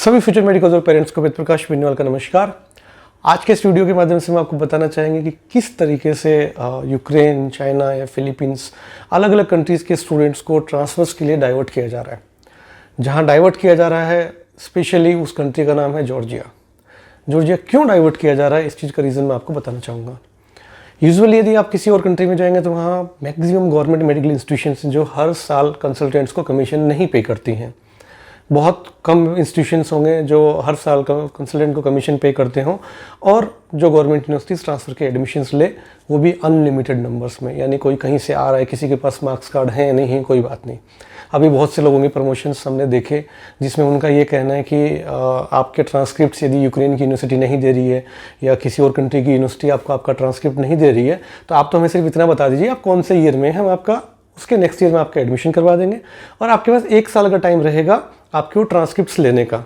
सभी future medicals और parents को वेद प्रकाश बेनीवाल का नमस्कार। आज के इस वीडियो के माध्यम से हम आपको बताना चाहेंगे कि किस तरीके से यूक्रेन, चाइना या फिलीपींस अलग अलग कंट्रीज़ के स्टूडेंट्स को ट्रांसफर्स के लिए डाइवर्ट किया जा रहा है। जहां डाइवर्ट किया जा रहा है स्पेशली उस कंट्री का नाम है जॉर्जिया। जॉर्जिया क्यों डाइवर्ट किया जा रहा है, इस चीज़ का रीज़न मैं आपको बताना चाहूँगा। यूजुअली यदि आप किसी और कंट्री में जाएंगे तो वहाँ मैक्सिमम गवर्नमेंट मेडिकल इंस्टीट्यूशंस जो हर साल कंसल्टेंट्स को कमीशन नहीं पे करती हैं। बहुत कम इंस्टीट्यूशंस होंगे जो हर साल कंसल्टेंट को कमीशन पे करते हों और जो गवर्नमेंट यूनिवर्सिटीज़ ट्रांसफ़र के एडमिशन्स ले वो भी अनलिमिटेड नंबर्स में, यानी कोई कहीं से आ रहा है, किसी के पास मार्क्स कार्ड है नहीं है, कोई बात नहीं। अभी बहुत से लोगों के प्रमोशंस हमने देखे जिसमें उनका ये कहना है कि आपके ट्रांसक्रिप्ट्स यदि यूक्रेन की यूनिवर्सिटी नहीं दे रही है या किसी और कंट्री की यूनिवर्सिटी आपको आपका ट्रांसक्रिप्ट नहीं दे रही है तो आप तो हमें सिर्फ इतना बता दीजिए आप कौन से ईयर में, हम आपका उसके नेक्स्ट ईयर में आपका एडमिशन करवा देंगे और आपके पास 1 साल का टाइम रहेगा आपके वो ट्रांसक्रिप्ट्स लेने का।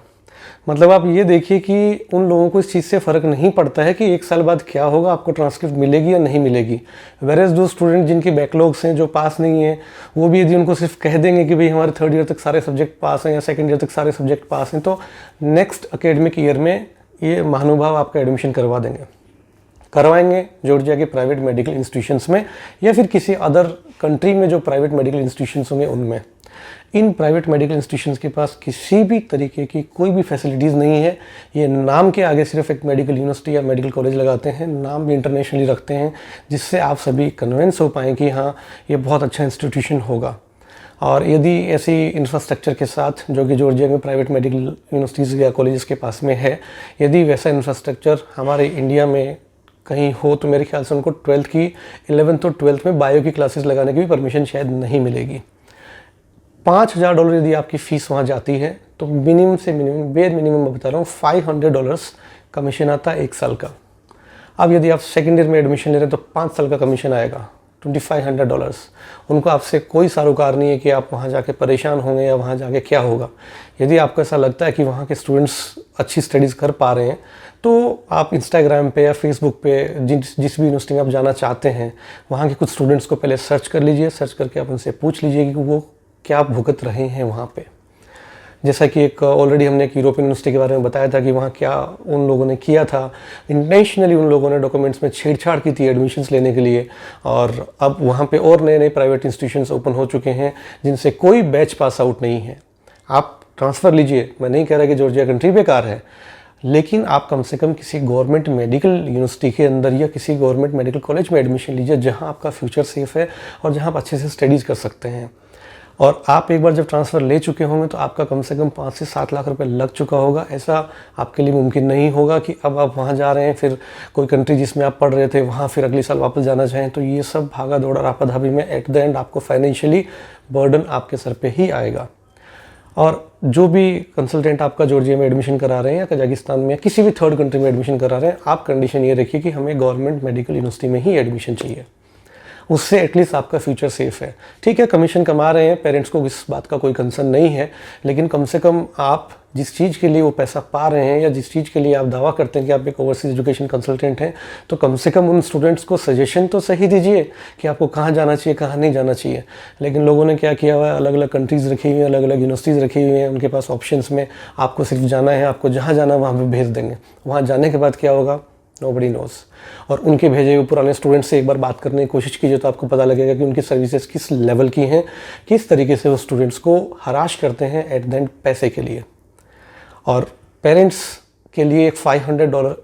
मतलब आप ये देखिए कि उन लोगों को इस चीज़ से फ़र्क नहीं पड़ता है कि 1 साल बाद क्या होगा, आपको ट्रांसक्रिप्ट मिलेगी या नहीं मिलेगी। वेरेज जो स्टूडेंट जिनके बैकलॉग्स हैं, जो पास नहीं है, वो भी यदि उनको सिर्फ कह देंगे कि भाई हमारे 3rd ईयर तक सारे सब्जेक्ट पास हैं या 2nd ईयर तक सारे सब्जेक्ट पास हैं, तो नेक्स्ट एकेडमिक ईयर में ये महानुभाव आपका एडमिशन करवा देंगे, करवाएंगे जॉर्जिया के प्राइवेट मेडिकल इंस्टीट्यूशंस में या फिर किसी अदर कंट्री में जो प्राइवेट मेडिकल इंस्टीट्यूशंस होंगे उनमें। इन प्राइवेट मेडिकल इंस्टीट्यूशंस के पास किसी भी तरीके की कोई भी फैसिलिटीज़ नहीं है। ये नाम के आगे सिर्फ एक मेडिकल यूनिवर्सिटी या मेडिकल कॉलेज लगाते हैं, नाम भी इंटरनेशनली रखते हैं जिससे आप सभी कन्विंस हो पाएँ कि हाँ ये बहुत अच्छा इंस्टीट्यूशन होगा। और यदि ऐसी इंफ्रास्ट्रक्चर के साथ जो कि जॉर्जिया में प्राइवेट मेडिकल यूनिवर्सिटीज़ या कॉलेजेस के पास में है, यदि वैसा इंफ्रास्ट्रक्चर हमारे इंडिया में कहीं हो तो मेरे ख्याल से उनको 12th की 11th और 12th में बायो की क्लासेस लगाने की भी परमिशन शायद नहीं मिलेगी। $5,000 यदि आपकी फ़ीस वहाँ जाती है तो मिनिमम से मिनिमम, बेयर मिनिमम मैं बता रहा हूँ, $500 कमीशन आता है 1 साल का। अब यदि आप 2nd ईयर में एडमिशन ले रहे हैं तो 5 साल का कमीशन आएगा $2,500। उनको आपसे कोई सरोकार नहीं है कि आप वहाँ जाके परेशान होंगे या वहाँ जाके क्या होगा। यदि आपको ऐसा लगता है कि वहाँ के स्टूडेंट्स अच्छी स्टडीज़ कर पा रहे हैं तो आप इंस्टाग्राम पे या फेसबुक पे जिस भी यूनिवर्सिटी में आप जाना चाहते हैं वहाँ के कुछ स्टूडेंट्स को पहले सर्च कर लीजिए। सर्च करके आप उनसे पूछ लीजिए कि वो क्या भुगत रहे हैं वहाँ पे। जैसा कि एक ऑलरेडी हमने एक यूरोपियन यूनिवर्सिटी के बारे में बताया था कि वहाँ क्या उन लोगों ने किया था। इंटेंशनली उन लोगों ने डॉक्यूमेंट्स में छेड़छाड़ की थी एडमिशन्स लेने के लिए, और अब वहाँ पे और नए नए प्राइवेट इंस्टीट्यूशंस ओपन हो चुके हैं जिनसे कोई बैच पास आउट नहीं है। आप ट्रांसफ़र लीजिए, मैं नहीं कह रहा कि जॉर्जिया कंट्री बेकार है, लेकिन आप कम से कम किसी गवर्नमेंट मेडिकल यूनिवर्सिटी के अंदर या किसी गवर्नमेंट मेडिकल कॉलेज में एडमिशन लीजिए जहाँ आपका फ्यूचर सेफ है और जहाँ आप अच्छे से स्टडीज़ कर सकते हैं। और आप एक बार जब ट्रांसफ़र ले चुके होंगे तो आपका कम से कम 5 से 7 लाख रुपए लग चुका होगा। ऐसा आपके लिए मुमकिन नहीं होगा कि अब आप वहाँ जा रहे हैं, फिर कोई कंट्री जिसमें आप पढ़ रहे थे वहाँ फिर अगले साल वापस जाना चाहें, तो ये सब भागा दौड़ और आपाधापी में एट द एंड आपको फाइनेंशियली बर्डन आपके सर पे ही आएगा। और जो भी कंसल्टेंट आपका जॉर्जिया में एडमिशन करा रहे हैं या कजाकिस्तान में या किसी भी 3rd कंट्री में एडमिशन करा रहे हैं, आप कंडीशन ये रखिए कि हमें गवर्नमेंट मेडिकल यूनिवर्सिटी में ही एडमिशन चाहिए। उससे एटलीस्ट आपका फ्यूचर सेफ है। ठीक है, कमीशन कमा रहे हैं, पेरेंट्स को इस बात का कोई कंसर्न नहीं है, लेकिन कम से कम आप जिस चीज़ के लिए वो पैसा पा रहे हैं या जिस चीज़ के लिए आप दावा करते हैं कि आप एक ओवरसीज एजुकेशन कंसल्टेंट हैं, तो कम से कम उन स्टूडेंट्स को सजेशन तो सही दीजिए कि आपको कहाँ जाना चाहिए, कहाँ नहीं जाना चाहिए। लेकिन लोगों ने क्या किया हुआ है, अलग अलग कंट्रीज़ रखी हुई हैं, अलग अलग यूनिवर्सिटीज़ रखी हुई हैं, उनके पास ऑप्शंस में आपको सिर्फ जाना है, आपको जहाँ जाना है वहाँ पर भेज देंगे। वहाँ जाने के बाद क्या होगा, नोबडी नोज़। और उनके भेजे हुए पुराने स्टूडेंट्स से एक बार बात करने की कोशिश कीजिए तो आपको पता लगेगा कि उनकी सर्विसेज किस लेवल की हैं, किस तरीके से वो स्टूडेंट्स को हराश करते हैं एट द एंड पैसे के लिए। और पेरेंट्स के लिए एक $500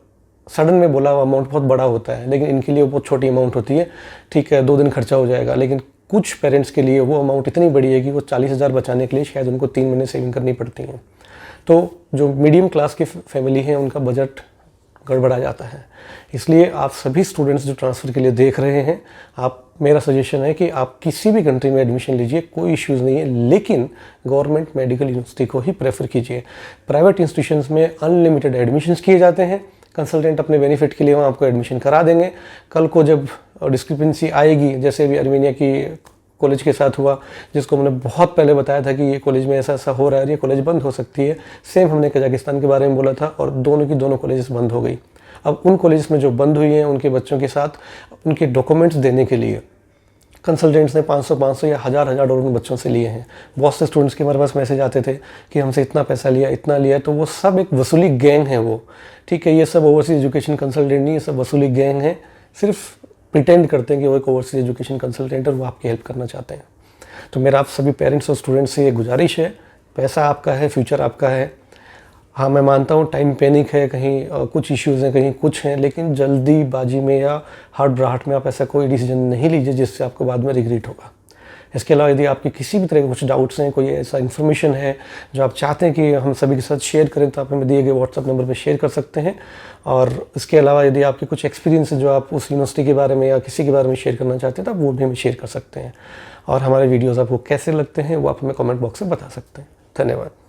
सडन में बोला हुआ अमाउंट बहुत बड़ा होता है, लेकिन इनके लिए वो बहुत छोटी अमाउंट होती है। ठीक है, 2 दिन खर्चा हो जाएगा, लेकिन कुछ पेरेंट्स के लिए वो अमाउंट इतनी बड़ी है कि वो 40,000 बचाने के लिए शायद उनको 3 महीने सेविंग करनी पड़ती है। तो जो मीडियम क्लास की फैमिली है उनका बजट गड़बड़ा जाता है। इसलिए आप सभी स्टूडेंट्स जो ट्रांसफ़र के लिए देख रहे हैं, मेरा सजेशन है कि आप किसी भी कंट्री में एडमिशन लीजिए, कोई इश्यूज़ नहीं है, लेकिन गवर्नमेंट मेडिकल यूनिवर्सिटी को ही प्रेफर कीजिए। प्राइवेट इंस्टीट्यूशंस में अनलिमिटेड एडमिशन्स किए जाते हैं, कंसल्टेंट अपने बेनिफिट के लिए वहाँ आपको एडमिशन करा देंगे। कल को जब डिस्क्रिपेंसी आएगी, जैसे भी अर्मेनिया की कॉलेज के साथ हुआ, जिसको हमने बहुत पहले बताया था कि ये कॉलेज में ऐसा ऐसा हो रहा है, ये कॉलेज बंद हो सकती है, सेम हमने कजाकिस्तान के बारे में बोला था और दोनों की दोनों कॉलेजेस बंद हो गई। अब उन कॉलेजेस में जो बंद हुई हैं उनके बच्चों के साथ उनके डॉक्यूमेंट्स देने के लिए कंसल्टेंट्स ने 500 या हज़ार डॉलर उन बच्चों से लिए हैं। बहुत से स्टूडेंट्स के हमारे पास मैसेज आते थे कि हमसे इतना पैसा लिया, इतना लिया। तो वो सब एक वसूली गैंग है वो, ठीक है। ये सब ओवरसीज एजुकेशन कंसल्टेंट नहीं, ये सब वसूली गैंग है। सिर्फ प्रिटेंड करते हैं कि वो एक ओवरसीज एजुकेशन कंसल्टेंट और वो आपकी हेल्प करना चाहते हैं। तो मेरा आप सभी पेरेंट्स और स्टूडेंट्स से ये गुजारिश है, पैसा आपका है, फ्यूचर आपका है। हाँ, मैं मानता हूँ टाइम पैनिक है, कहीं कुछ इश्यूज़ हैं, कहीं कुछ हैं, लेकिन जल्दीबाजी में या हड़बड़ाहट में आप ऐसा कोई डिसीजन नहीं लीजिए जिससे आपको बाद में रिग्रेट होगा। इसके अलावा यदि आपके किसी भी तरह के कुछ डाउट्स हैं, कोई ऐसा इन्फॉर्मेशन है जो आप चाहते हैं कि हम सभी के साथ शेयर करें, तो आप हमें दिए गए व्हाट्सएप नंबर पर शेयर कर सकते हैं। और इसके अलावा यदि आपके कुछ एक्सपीरियंस है जो आप उस यूनिवर्सिटी के बारे में या किसी के बारे में शेयर करना चाहते हैं, तो आप वो भी हमें शेयर कर सकते हैं। और हमारे वीडियोज़ आपको कैसे लगते हैं वो आप हमें कमेंट बॉक्स में बता सकते हैं। धन्यवाद।